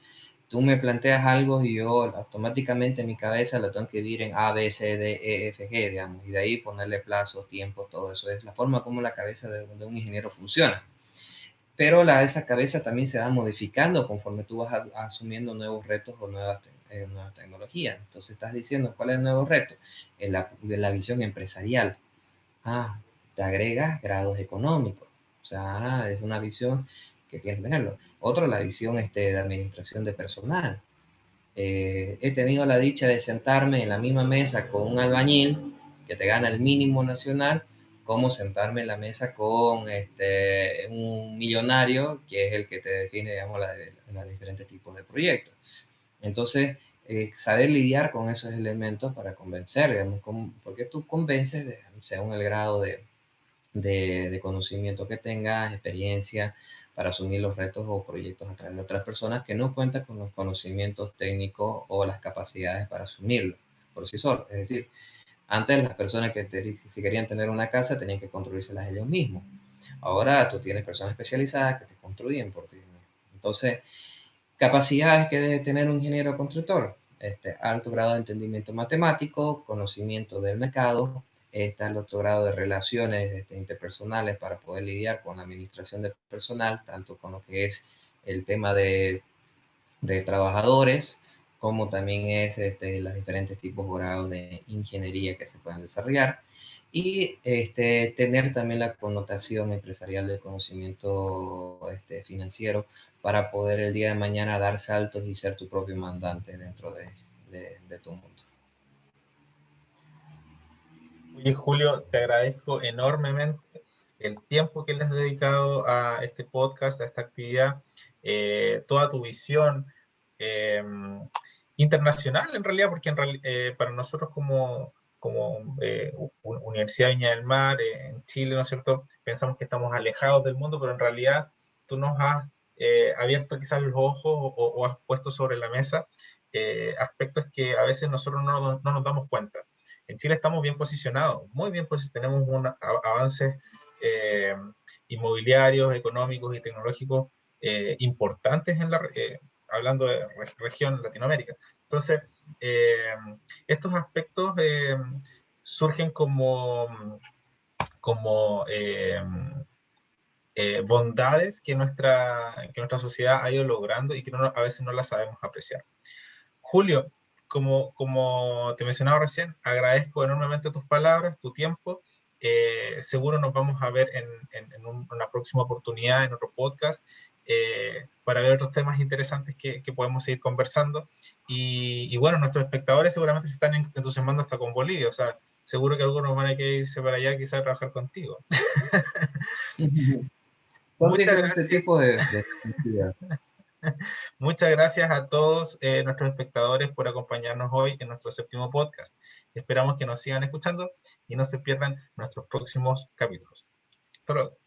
tú me planteas algo y yo automáticamente en mi cabeza lo tengo que dividir en A, B, C, D, E, F, G, digamos, y de ahí ponerle plazos, tiempos, todo eso. Es la forma como la cabeza de un ingeniero funciona. Pero esa cabeza también se va modificando conforme tú vas asumiendo nuevos retos o nuevas tecnologías. Entonces estás diciendo, ¿cuál es el nuevo reto? La visión empresarial. Te agregas grados económicos. O sea, es una visión que tienes que tenerlo. Otro, la visión de administración de personal. He tenido la dicha de sentarme en la misma mesa con un albañil que te gana el mínimo nacional, como sentarme en la mesa con un millonario que es el que te define, digamos, los diferentes tipos de proyectos. Entonces, saber lidiar con esos elementos para convencer, digamos, porque tú convences según el grado de conocimiento que tengas, experiencia para asumir los retos o proyectos a través de otras personas que no cuentan con los conocimientos técnicos o las capacidades para asumirlo por sí solos. Es decir, antes las personas si querían tener una casa tenían que construírselas ellos mismos. Ahora tú tienes personas especializadas que te construyen por ti mismo. Entonces, capacidades que debe tener un ingeniero constructor. Alto grado de entendimiento matemático, conocimiento del mercado, está el otro grado de relaciones interpersonales para poder lidiar con la administración de personal, tanto con lo que es el tema de trabajadores, como también es los diferentes tipos o grados de ingeniería que se pueden desarrollar. Y tener también la connotación empresarial del conocimiento financiero para poder el día de mañana dar saltos y ser tu propio mandante dentro de tu mundo. Oye, Julio, te agradezco enormemente el tiempo que le has dedicado a este podcast, a esta actividad, toda tu visión eh, internacional en realidad, porque para nosotros como Universidad de Viña del Mar, en Chile, ¿no es cierto? Pensamos que estamos alejados del mundo, pero en realidad tú nos has abierto quizás los ojos o has puesto sobre la mesa aspectos que a veces nosotros no nos damos cuenta. En Chile estamos bien posicionados, muy bien posicionados, tenemos avances eh, inmobiliarios, económicos y tecnológicos importantes hablando de región Latinoamérica. Entonces, eh, estos aspectos surgen como bondades que nuestra sociedad ha ido logrando y que a veces no las sabemos apreciar. Julio, como te mencionaba recién, agradezco enormemente tus palabras, tu tiempo. Seguro nos vamos a ver en una próxima oportunidad, en otro podcast, para ver otros temas interesantes que podemos seguir conversando. Y bueno, nuestros espectadores seguramente se están entusiasmando hasta con Bolivia, o sea, seguro que algunos van a querer irse para allá quizás a trabajar contigo. Son Muchas diferentes gracias. tipos de actividades. Muchas gracias a todos nuestros espectadores por acompañarnos hoy en nuestro séptimo podcast. Esperamos que nos sigan escuchando y no se pierdan nuestros próximos capítulos. Hasta luego.